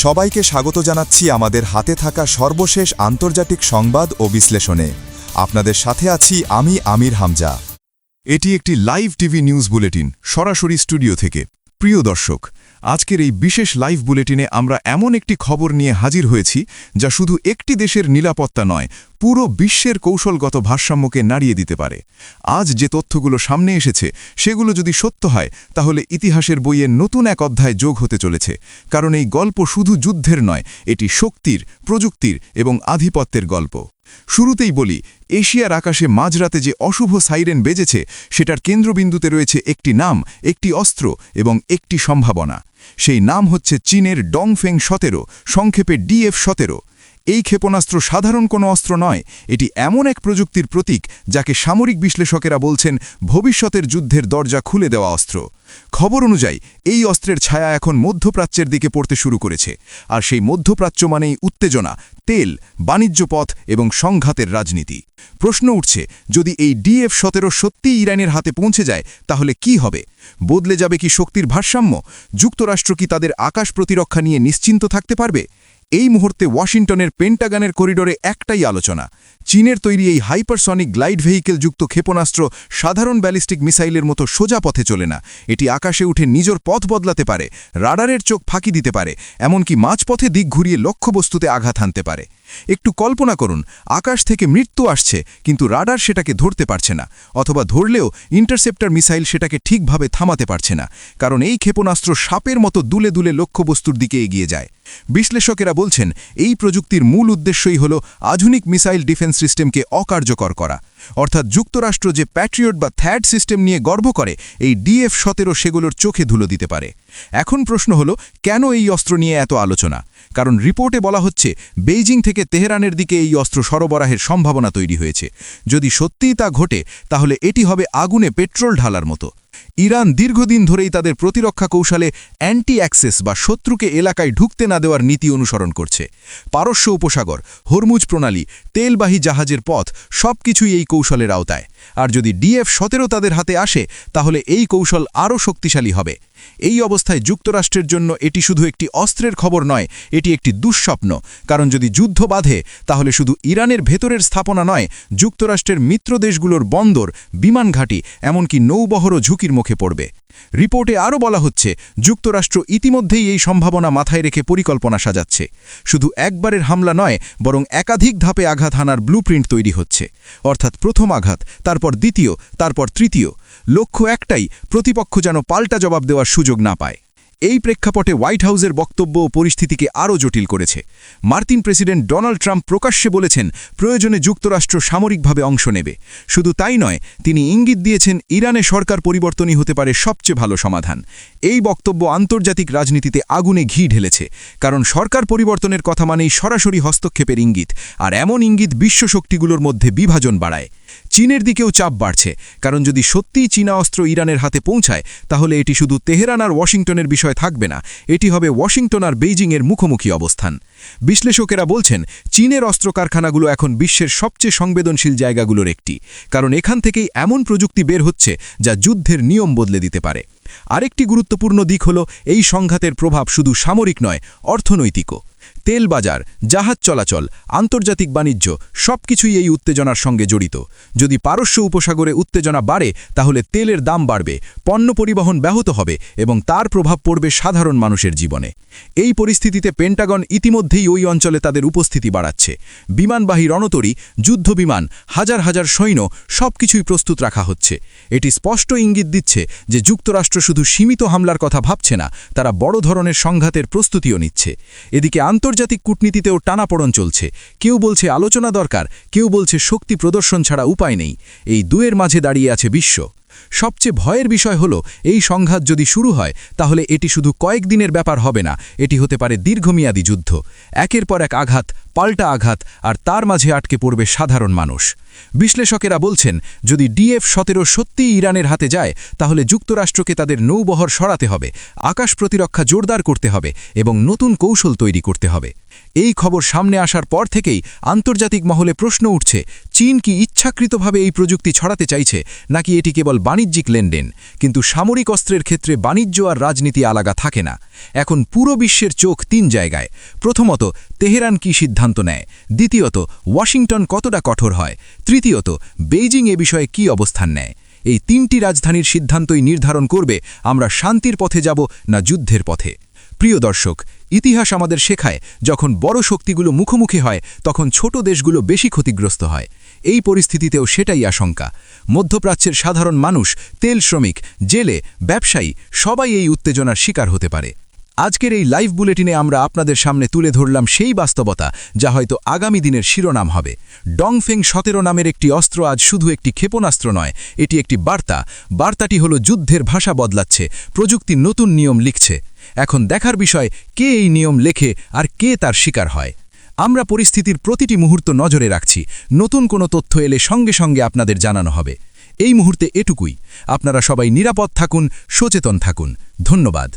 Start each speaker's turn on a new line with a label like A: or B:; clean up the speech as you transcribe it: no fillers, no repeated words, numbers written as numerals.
A: সবাইকে স্বাগত জানাচ্ছি আমাদের হাতে থাকা সর্বশেষ আন্তর্জাতিক সংবাদ ও বিশ্লেষণে। আপনাদের সাথে আছি আমি আমির হামজা।
B: এটি একটি লাইভ টিভি নিউজ বুলেটিন সরাসরি স্টুডিও থেকে। প্রিয় দর্শক, আজকের এই বিশেষ লাইভ বুলেটিনে আমরা এমন একটি খবর নিয়ে হাজির হয়েছি যা শুধু একটি দেশের নিরাপত্তা নয়, পুরো বিশ্বের কৌশলগত ভারসাম্যকে নাড়িয়ে দিতে পারে। আজ যে তথ্যগুলো সামনে এসেছে সেগুলো যদি সত্য হয় তাহলে ইতিহাসের বইয়ে নতুন এক অধ্যায় যোগ হতে চলেছে। কারণ এই গল্প শুধু যুদ্ধের নয়, এটি শক্তির, প্রযুক্তির এবং আধিপত্যের গল্প। শুরুতেই বলি, এশিয়ার আকাশে মাঝরাতে যে অশুভ সাইরেন বেজেছে সেটার কেন্দ্রবিন্দুতে রয়েছে একটি নাম, একটি অস্ত্র এবং একটি সম্ভাবনা। সেই নাম হচ্ছে চীনের ডংফেং 17, সংক্ষেপে DF-17। এই ক্ষেপণাস্ত্র সাধারণ কোনো অস্ত্র নয়, এটি এমন এক প্রযুক্তির প্রতীক যাকে সামরিক বিশ্লেষকেরা বলছেন ভবিষ্যতের যুদ্ধের দরজা খুলে দেওয়া অস্ত্র। খবর অনুযায়ী এই অস্ত্রের ছায়া এখন মধ্যপ্রাচ্যের দিকে পড়তে শুরু করেছে। আর সেই মধ্যপ্রাচ্য মানেই উত্তেজনা, তেল, বাণিজ্য পথ এবং সংঘাতের রাজনীতি। প্রশ্ন উঠছে, যদি এই DF-17 সত্যিই ইরানের হাতে পৌঁছে যায় তাহলে কি হবে? বদলে যাবে কি শক্তির ভারসাম্য? যুক্তরাষ্ট্র কি তাদের আকাশ প্রতিরক্ষা নিয়ে নিশ্চিন্ত থাকতে পারবে? এই মুহূর্তে ওয়াশিংটনের পেন্টাগনের করিডোরে একটাই আলোচনা। চীনের তৈরি এই হাইপারসনিক গ্লাইড ভেহিকেল যুক্ত ক্ষেপণাস্ত্র সাধারণ ব্যালিস্টিক মিসাইলের মতো সোজা পথে চলে না। এটি আকাশে উঠে নিজের পথ বদলাতে পারে, রাডারের চোখ ফাঁকি দিতে পারে, এমনকি মাঝপথে দিক ঘুরিয়ে লক্ষ্যবস্তুতে আঘাত হানতে পারে। একটু কল্পনা করুন, আকাশ থেকে মৃত্যু আসছে কিন্তু রাডার সেটাকে ধরতে পারছে না, অথবা ধরলেও ইন্টারসেপ্টর মিসাইল সেটাকে ঠিকভাবে থামাতে পারছে না। কারণ এই ক্ষেপণাস্ত্র সাপের মতো দুলে দুলে লক্ষ্যবস্তুর দিকে এগিয়ে যায়। বিশ্লেষকেরা বলছেন এই প্রযুক্তির মূল উদ্দেশ্যই হল আধুনিক মিসাইল ডিফেন্স সিস্টেমকে অকার্যকর করা। অর্থাৎ যুক্তরাষ্ট্র যে প্যাট্রিয়ট বা থ্যাড সিস্টেম নিয়ে গর্ব করে, এই DF-17 সেগুলোর চোখে ধুলো দিতে পারে। এখন প্রশ্ন হলো, কেন এই অস্ত্র নিয়ে এত আলোচনা? কারণ রিপোর্টে বলা হচ্ছে বেইজিং থেকে তেহরানের দিকে এই অস্ত্র সরবরাহের সম্ভাবনা তৈরি হয়েছে। যদি সত্যিই তা ঘটে তাহলে এটি হবে আগুনে পেট্রোল ঢালার মতো। ইরান দীর্ঘদিন ধরেই তাদের প্রতিরক্ষা কৌশলে অ্যান্টি অ্যাক্সেস বা শত্রুকে এলাকায় ঢুকতে না দেওয়ার নীতি অনুসরণ করছে। পারস্য উপসাগর, হরমুজ প্রণালী, তেলবাহী জাহাজের পথ সবকিছুই এই কৌশলের আওতায়। আর যদি DF-17 তাদের হাতে আসে তাহলে এই কৌশল আরও শক্তিশালী হবে। এই অবস্থায় যুক্তরাষ্ট্রের জন্য এটি শুধু একটি অস্ত্রের খবর নয়, এটি একটি দুঃস্বপ্ন। কারণ যদি যুদ্ধ বাধে তাহলে শুধু ইরানের ভেতরের স্থাপনা নয়, যুক্তরাষ্ট্রের মিত্র দেশগুলোর বন্দর, বিমান ঘাঁটি, এমনকি নৌবহরও ঝুঁকির মুখে পড়বে। রিপোর্টে আরও বলা হচ্ছে যুক্তরাষ্ট্র ইতিমধ্যেই এই সম্ভাবনা মাথায় রেখে পরিকল্পনা সাজাচ্ছে। শুধু একবারের হামলা নয়, বরং একাধিক ধাপে আঘাত হানার ব্লুপ্রিন্ট তৈরি হচ্ছে। অর্থাৎ প্রথম আঘাত, তারপর দ্বিতীয়, তারপর তৃতীয়। লক্ষ্য একটাই, প্রতিপক্ষ যেন পাল্টা জবাব দেওয়ার সুযোগ না পায়। এই প্রেক্ষাপটে হোয়াইট হাউসের বক্তব্য ও পরিস্থিতিকে আরও জটিল করেছে। মার্কিন প্রেসিডেন্ট ডোনাল্ড ট্রাম্প প্রকাশ্যে বলেছেন প্রয়োজনে যুক্তরাষ্ট্র সামরিকভাবে অংশ নেবে। শুধু তাই নয়, তিনি ইঙ্গিত দিয়েছেন ইরানে সরকার পরিবর্তনই হতে পারে সবচেয়ে ভালো সমাধান। এই বক্তব্য আন্তর্জাতিক রাজনীতিতে আগুনে ঘি ঢেলেছে। কারণ সরকার পরিবর্তনের কথা মানেই সরাসরি হস্তক্ষেপের ইঙ্গিত, আর এমন ইঙ্গিত বিশ্ব শক্তিগুলোর মধ্যে বিভাজন বাড়ায়। চীনের দিকেও চাপ বাড়ছে, কারণ যদি সত্যিই চীনা অস্ত্র ইরানের হাতে পৌঁছায় তাহলে এটি শুধু তেহরান আর ওয়াশিংটনের বিষয় থাকবে না, এটি হবে ওয়াশিংটন আর বেইজিংয়ের মুখোমুখি অবস্থান। বিশ্লেষকেরা বলছেন চীনের অস্ত্র কারখানাগুলো এখন বিশ্বের সবচেয়ে সংবেদনশীল জায়গাগুলোর একটি, কারণ এখান থেকেই এমন প্রযুক্তি বের হচ্ছে যা যুদ্ধের নিয়ম বদলে দিতে পারে। আরেকটি গুরুত্বপূর্ণ দিক হল এই সংঘাতের প্রভাব শুধু সামরিক নয়, অর্থনৈতিকও। তেল বাজার, জাহাজ চলাচল, আন্তর্জাতিক বাণিজ্য সবকিছুই এই উত্তেজনার সঙ্গে জড়িত। যদি পারস্য উপসাগরে উত্তেজনা বাড়ে তাহলে তেলের দাম বাড়বে, পণ্য পরিবহন ব্যাহত হবে এবং তার প্রভাব পড়বে সাধারণ মানুষের জীবনে। এই পরিস্থিতিতে পেন্টাগন ইতিমধ্যেই ওই অঞ্চলে তাদের উপস্থিতি বাড়াচ্ছে। বিমানবাহী রণতরী, যুদ্ধবিমান, হাজার হাজার সৈন্য সবকিছুই প্রস্তুত রাখা হচ্ছে। এটি স্পষ্ট ইঙ্গিত দিচ্ছে যে যুক্তরাষ্ট্র শুধু সীমিত হামলার কথা ভাবছে না, তারা বড় ধরনের সংঘাতের প্রস্তুতিও নিচ্ছে। এদিকে আন্তর্জাতিক কূটনীতিতেও টানাপোড়েন চলছে। কেউ বলছে আলোচনা দরকার, কেউ বলছে শক্তি প্রদর্শন ছাড়া উপায় নেই। এই দুয়ের মাঝে দাঁড়িয়ে আছে বিশ্ব। সবচেয়ে ভয়ের বিষয় হলো এই সংঘাত যদি শুরু হয় তাহলে এটি শুধু কয়েকদিনের ব্যাপার হবে না, এটি হতে পারে দীর্ঘমেয়াদী যুদ্ধ। একের পর এক আঘাত, পাল্টা আঘাত, আর তার মাঝে আটকে পড়বে সাধারণ মানুষ। বিশ্লেষকেরা বলছেন যদি DF-17 সত্যিই ইরানের হাতে যায় তাহলে যুক্তরাষ্ট্রকে তাদের নৌবহর সরাতে হবে, আকাশ প্রতিরক্ষা জোরদার করতে হবে এবং নতুন কৌশল তৈরি করতে হবে।
C: এই খবর সামনে আসার পর থেকেই আন্তর্জাতিক মহলে প্রশ্ন উঠছে, চীন কি ইচ্ছাকৃতভাবে এই প্রযুক্তি ছড়াতে চাইছে নাকি এটি কেবল বাণিজ্যিক লেনদেন। কিন্তু সামরিক অস্ত্রের ক্ষেত্রে বাণিজ্য আর রাজনীতি আলাদা থাকে না। এখন পুরো বিশ্বের চোখ 3 জায়গায়। প্রথমত, তেহরান কি সিদ্ধান্ত নেয়। দ্বিতীয়ত, ওয়াশিংটন কতটা কঠোর হয়। তৃতীয়ত, বেইজিং এ বিষয়ে কি অবস্থান নেয়। এই 3টি রাজধানীর সিদ্ধান্তই নির্ধারণ করবে আমরা শান্তির পথে যাব না যুদ্ধের পথে। প্রিয় দর্শক, ইতিহাস আমাদের শেখায়, যখন বড় শক্তিগুলো মুখোমুখি হয় তখন ছোট দেশগুলো বেশি ক্ষতিগ্রস্ত হয়। এই পরিস্থিতিতেও সেটাই আশঙ্কা। মধ্যপ্রাচ্যের সাধারণ মানুষ, তেল শ্রমিক, জেলে, ব্যবসায়ী সবাই এই উত্তেজনার শিকার হতে পারে। আজকের এই লাইভ বুলেটিনে আমরা আপনাদের সামনে তুলে ধরলাম সেই বাস্তবতা যা হয়তো আগামী দিনের শিরোনাম হবে। ডংফেং 17 নামের একটি অস্ত্র আজ শুধু একটি ক্ষেপণাস্ত্র নয়, এটি একটি বার্তা। বার্তাটি হলো যুদ্ধের ভাষা বদলাচ্ছে, প্রযুক্তি নতুন নিয়ম লিখছে। এখন দেখার বিষয়, কে এই নিয়ম লেখে আর কে তার শিকার হয়। আমরা পরিস্থিতির প্রতিটি মুহূর্ত নজরে রাখছি। নতুন কোনো তথ্য এলে সঙ্গে সঙ্গে আপনাদের জানানো হবে। এই মুহূর্তে এটুকুই। আপনারা সবাই নিরাপদ থাকুন, সচেতন থাকুন। ধন্যবাদ।